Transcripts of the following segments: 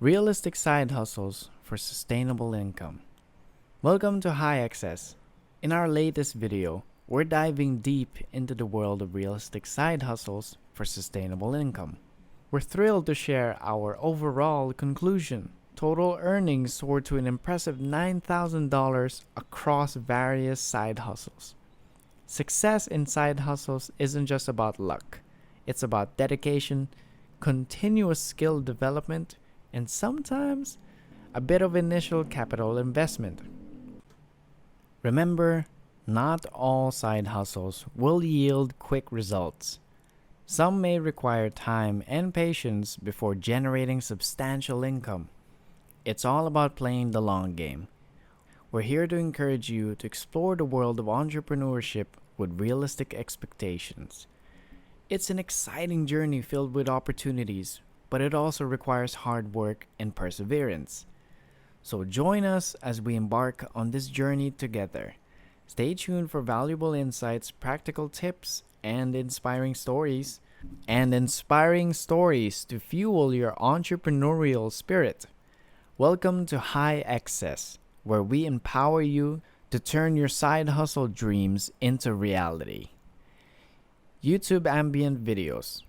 Realistic side hustles for sustainable income. Welcome to High Access. In our latest video, we're diving deep into the world of realistic side hustles for sustainable income. We're thrilled to share our overall conclusion. Total earnings soared to an impressive $9,000 across various side hustles. Success in side hustles isn't just about luck. It's about dedication, continuous skill development, and sometimes a bit of initial capital investment. Remember, not all side hustles will yield quick results. Some may require time and patience before generating substantial income. It's all about playing the long game. We're here to encourage you to explore the world of entrepreneurship with realistic expectations. It's an exciting journey filled with opportunities, but it also requires hard work and perseverance. So join us as we embark on this journey together. Stay tuned for valuable insights, practical tips, and inspiring stories to fuel your entrepreneurial spirit. Welcome to High Access, where we empower you to turn your side hustle dreams into reality. YouTube ambient videos.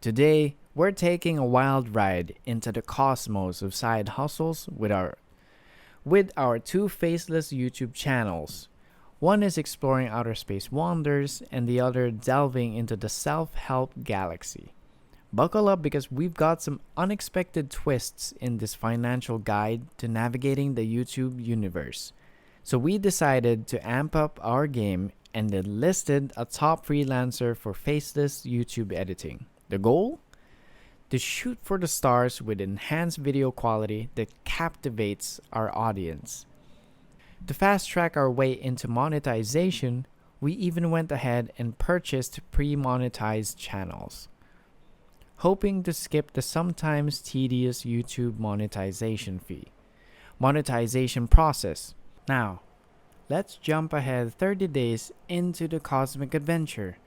Today, we're taking a wild ride into the cosmos of side hustles with our two faceless YouTube channels. One is exploring outer space wonders, and the other delving into the self-help galaxy. Buckle up because we've got some unexpected twists in this financial guide to navigating the YouTube universe. So we decided to amp up our game and enlisted a top freelancer for faceless YouTube editing. The goal? To shoot for the stars with enhanced video quality that captivates our audience. To fast track our way into monetization, we even went ahead and purchased pre-monetized channels, hoping to skip the sometimes tedious YouTube monetization process. Now, let's jump ahead 30 days into the cosmic adventure.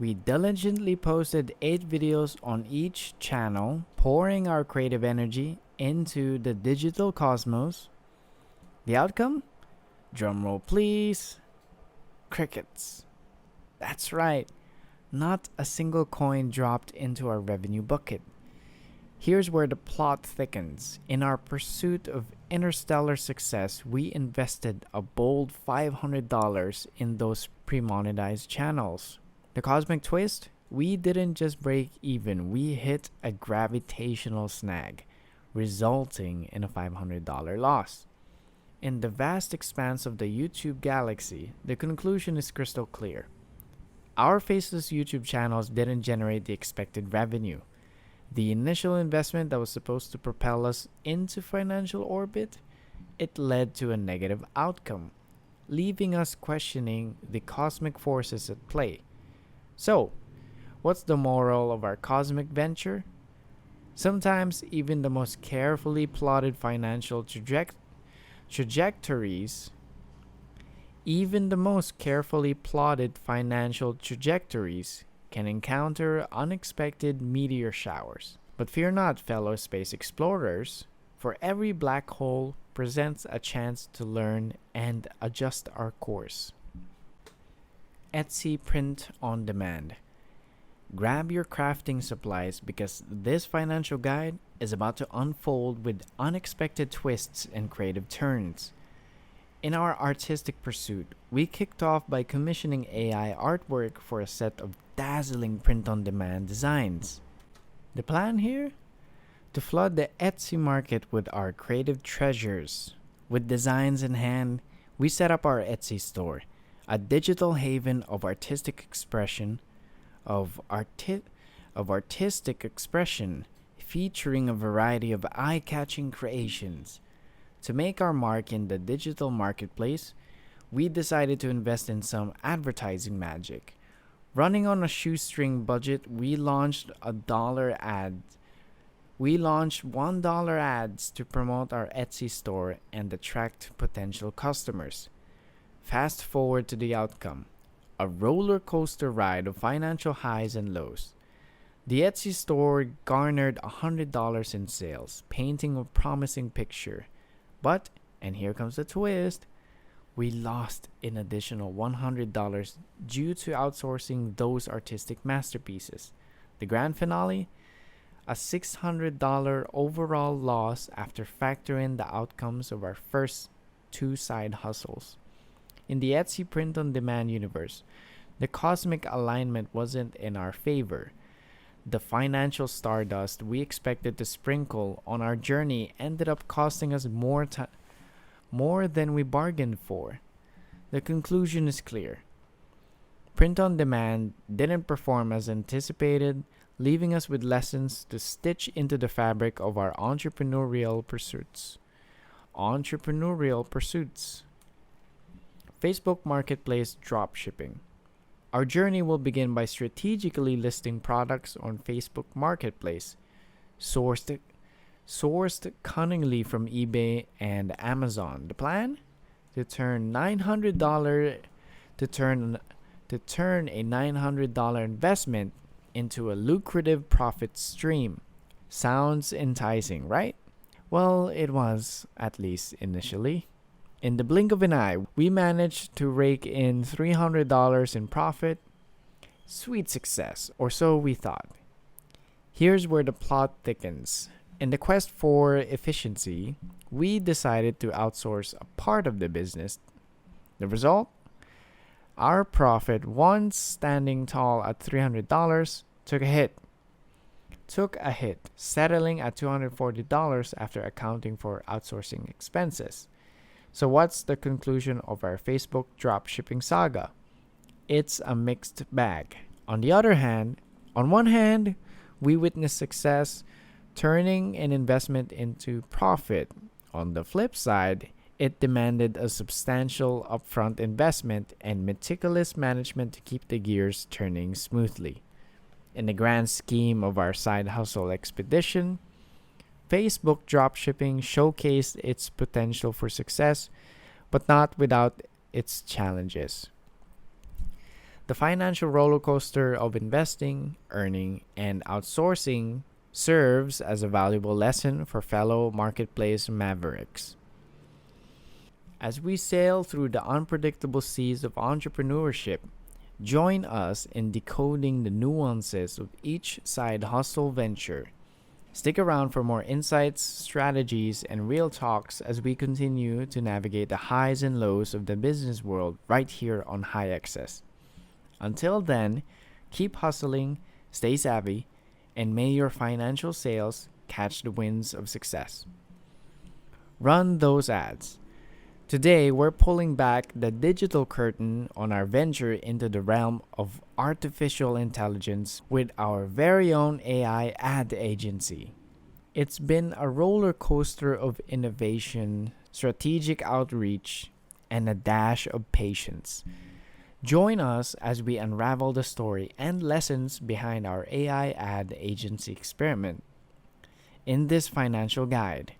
We diligently posted 8 videos on each channel, pouring our creative energy into the digital cosmos. The outcome? Drumroll please. Crickets. That's right. Not a single coin dropped into our revenue bucket. Here's where the plot thickens. In our pursuit of interstellar success, we invested a bold $500 in those pre-monetized channels. The cosmic twist? We didn't just break even, we hit a gravitational snag, resulting in a $500 loss. In the vast expanse of the YouTube galaxy, the conclusion is crystal clear. Our faceless YouTube channels didn't generate the expected revenue. The initial investment that was supposed to propel us into financial orbit, it led to a negative outcome, leaving us questioning the cosmic forces at play. So, what's the moral of our cosmic venture? Sometimes even the most carefully plotted financial trajectories can encounter unexpected meteor showers. But fear not, fellow space explorers, for every black hole presents a chance to learn and adjust our course. Etsy Print on Demand. Grab your crafting supplies because this financial guide is about to unfold with unexpected twists and creative turns. In our artistic pursuit, we kicked off by commissioning AI artwork for a set of dazzling print-on-demand designs. The plan here? To flood the Etsy market with our creative treasures. With designs in hand, we set up our Etsy store, a digital haven of artistic expression, featuring a variety of eye-catching creations. To make our mark in the digital marketplace, we decided to invest in some advertising magic. Running on a shoestring budget, we launched $1 ads to promote our Etsy store and attract potential customers. Fast forward to the outcome, a roller coaster ride of financial highs and lows. The Etsy store garnered $100 in sales, painting a promising picture. But, and here comes the twist, we lost an additional $100 due to outsourcing those artistic masterpieces. The grand finale? A $600 overall loss after factoring the outcomes of our first two side hustles. In the Etsy print-on-demand universe, the cosmic alignment wasn't in our favor. The financial stardust we expected to sprinkle on our journey ended up costing us more than we bargained for. The conclusion is clear. Print on demand didn't perform as anticipated, leaving us with lessons to stitch into the fabric of our entrepreneurial pursuits. Facebook Marketplace dropshipping. Our journey will begin by strategically listing products on Facebook Marketplace, sourced cunningly from eBay and Amazon. The plan? To turn a $900 investment into a lucrative profit stream. Sounds enticing, right? Well, it was, at least initially. In the blink of an eye, we managed to rake in $300 in profit. Sweet success, or so we thought. Here's where the plot thickens. In the quest for efficiency, we decided to outsource a part of the business. The result? Our profit, once standing tall at $300, took a hit, settling at $240 after accounting for outsourcing expenses. So what's the conclusion of our Facebook dropshipping saga? It's a mixed bag. On one hand, we witnessed success turning an investment into profit. On the flip side, it demanded a substantial upfront investment and meticulous management to keep the gears turning smoothly. In the grand scheme of our side hustle expedition, Facebook dropshipping showcased its potential for success, but not without its challenges. The financial roller coaster of investing, earning, and outsourcing serves as a valuable lesson for fellow marketplace mavericks. As we sail through the unpredictable seas of entrepreneurship, join us in decoding the nuances of each side hustle venture. Stick around for more insights, strategies, and real talks as we continue to navigate the highs and lows of the business world right here on High Access. Until then, keep hustling, stay savvy, and may your financial sails catch the winds of success. Run those ads. Today, we're pulling back the digital curtain on our venture into the realm of artificial intelligence with our very own AI ad agency. It's been a roller coaster of innovation, strategic outreach, and a dash of patience. Join us as we unravel the story and lessons behind our AI ad agency experiment. In this financial guide,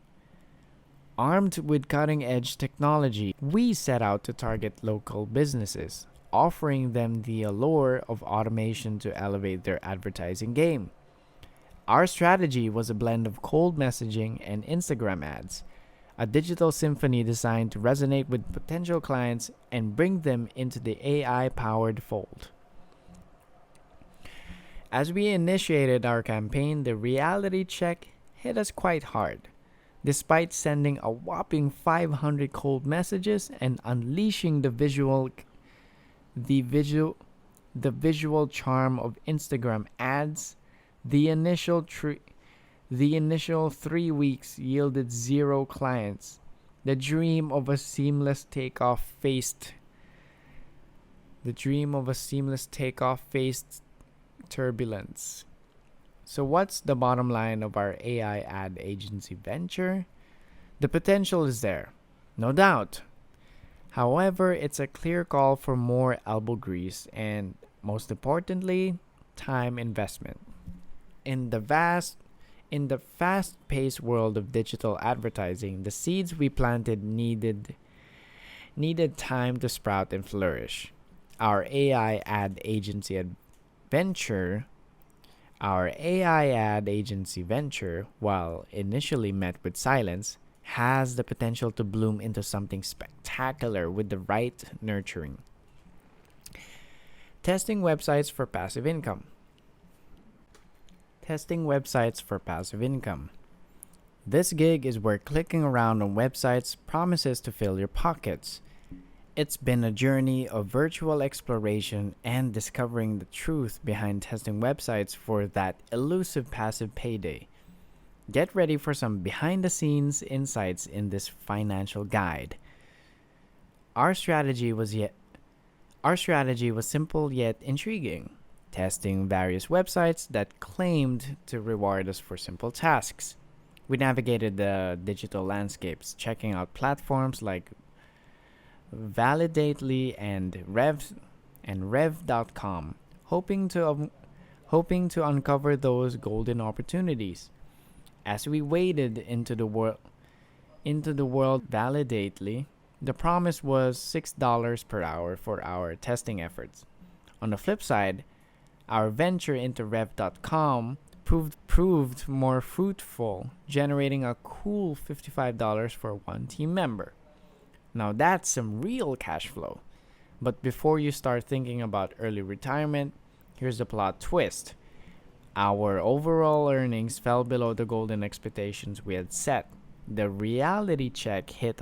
armed with cutting-edge technology, we set out to target local businesses, offering them the allure of automation to elevate their advertising game. Our strategy was a blend of cold messaging and Instagram ads, a digital symphony designed to resonate with potential clients and bring them into the AI-powered fold. As we initiated our campaign, the reality check hit us quite hard. Despite sending a whopping 500 cold messages and unleashing the visual charm of Instagram ads, the initial 3 weeks yielded 0 clients. The dream of a seamless takeoff faced turbulence. So what's the bottom line of our AI ad agency venture? The potential is there, no doubt. However, it's a clear call for more elbow grease and, most importantly, time investment. In the fast-paced world of digital advertising, the seeds we planted needed time to sprout and flourish. Our AI ad agency venture Our AI ad agency venture, while initially met with silence, has the potential to bloom into something spectacular with the right nurturing. Testing websites for passive income. Testing websites for passive income. This gig is where clicking around on websites promises to fill your pockets. It's been a journey of virtual exploration and discovering the truth behind testing websites for that elusive passive payday. Get ready for some behind the scenes insights in this financial guide. Our strategy was simple yet intriguing, testing various websites that claimed to reward us for simple tasks. We navigated the digital landscapes, checking out platforms like Validately and Rev.com, hoping to uncover those golden opportunities. As we waded into the world Validately, the promise was $6 per hour for our testing efforts. On the flip side, our venture into Rev.com proved more fruitful, generating a cool $55 for one team member. Now that's some real cash flow. But before you start thinking about early retirement, here's the plot twist. Our overall earnings fell below the golden expectations we had set. The reality check hit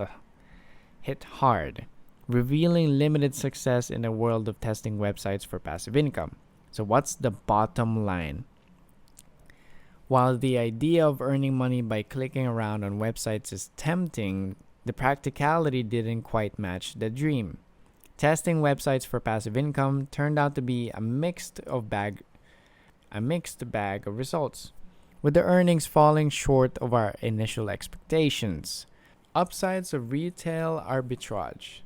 hard, revealing limited success in the world of testing websites for passive income. So what's the bottom line? While the idea of earning money by clicking around on websites is tempting, the practicality didn't quite match the dream. Testing websites for passive income turned out to be a mixed bag of results, with the earnings falling short of our initial expectations. Upsides of retail arbitrage.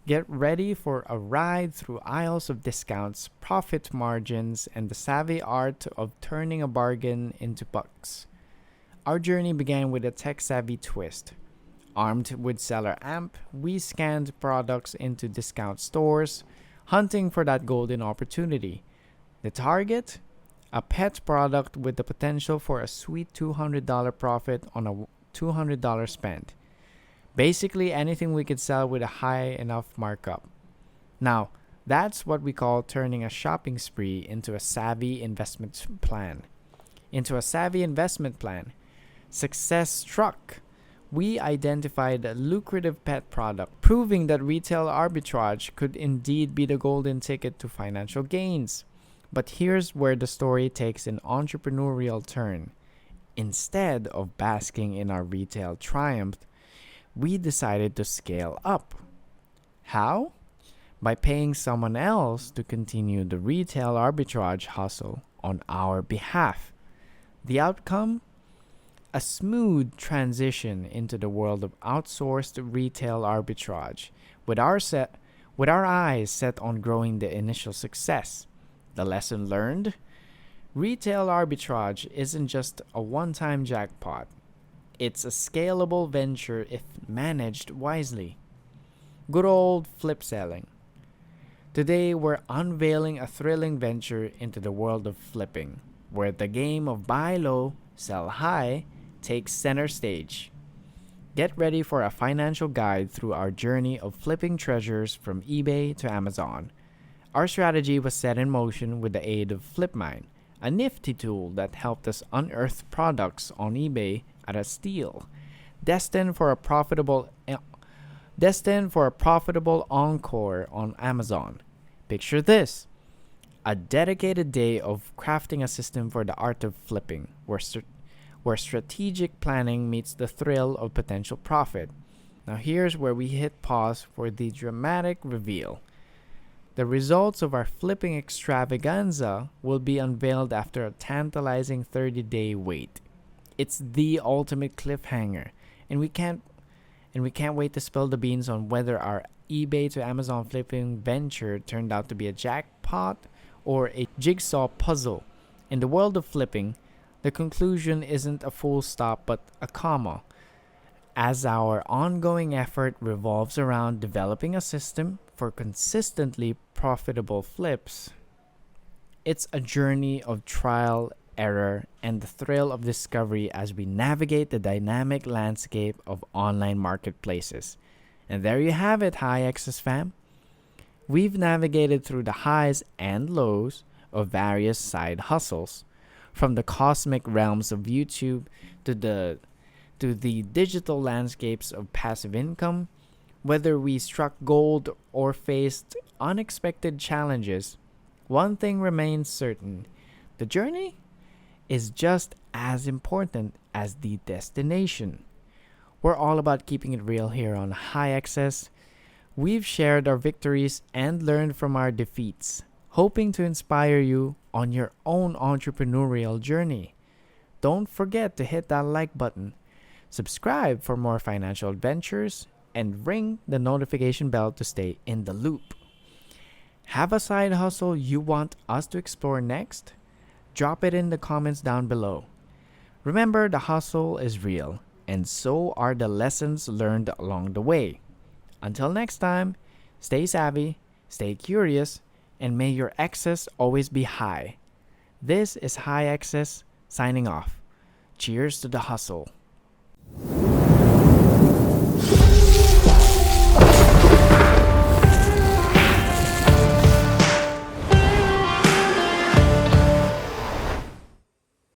Get ready for a ride through aisles of discounts, profit margins, and the savvy art of turning a bargain into bucks. Our journey began with a tech-savvy twist. Armed with Seller Amp, we scanned products into discount stores, hunting for that golden opportunity. The target? A pet product with the potential for a sweet $200 profit on a $200 spend. Basically anything we could sell with a high enough markup. Now, that's what we call turning a shopping spree into a savvy investment plan. Success struck. We identified a lucrative pet product, proving that retail arbitrage could indeed be the golden ticket to financial gains. But here's where the story takes an entrepreneurial turn. Instead of basking in our retail triumph, we decided to scale up. How? By paying someone else to continue the retail arbitrage hustle on our behalf. The outcome? A smooth transition into the world of outsourced retail arbitrage, with our eyes set on growing the initial success. The lesson learned? Retail arbitrage isn't just a one-time jackpot. It's a scalable venture if managed wisely. Good old flip selling. Today, we're unveiling a thrilling venture into the world of flipping, where the game of buy low, sell high takes center stage. Get ready for a financial guide through our journey of flipping treasures from eBay to Amazon. Our strategy was set in motion with the aid of FlipMine, a nifty tool that helped us unearth products on eBay at a steal, destined for a profitable encore on Amazon. Picture this: a dedicated day of crafting a system for the art of flipping, where strategic planning meets the thrill of potential profit. Now here's where we hit pause for the dramatic reveal. The results of our flipping extravaganza will be unveiled after a tantalizing 30-day wait. It's the ultimate cliffhanger, and we can't wait to spill the beans on whether our eBay to Amazon flipping venture turned out to be a jackpot or a jigsaw puzzle. In the world of flipping, the conclusion isn't a full stop but a comma, as our ongoing effort revolves around developing a system for consistently profitable flips. It's a journey of trial, error, and the thrill of discovery as we navigate the dynamic landscape of online marketplaces. And there you have it, High Access fam. We've navigated through the highs and lows of various side hustles, from the cosmic realms of YouTube to the digital landscapes of passive income. Whether we struck gold or faced unexpected challenges, one thing remains certain: the journey is just as important as the destination. We're all about keeping it real here on High Access. We've shared our victories and learned from our defeats, hoping to inspire you on your own entrepreneurial journey. Don't forget to hit that like button, subscribe for more financial adventures, and ring the notification bell to stay in the loop. Have a side hustle you want us to explore next? Drop it in the comments down below. Remember, the hustle is real, and so are the lessons learned along the way. Until next time, stay savvy, stay curious, and may your access always be high. This is High Access signing off. Cheers to the hustle.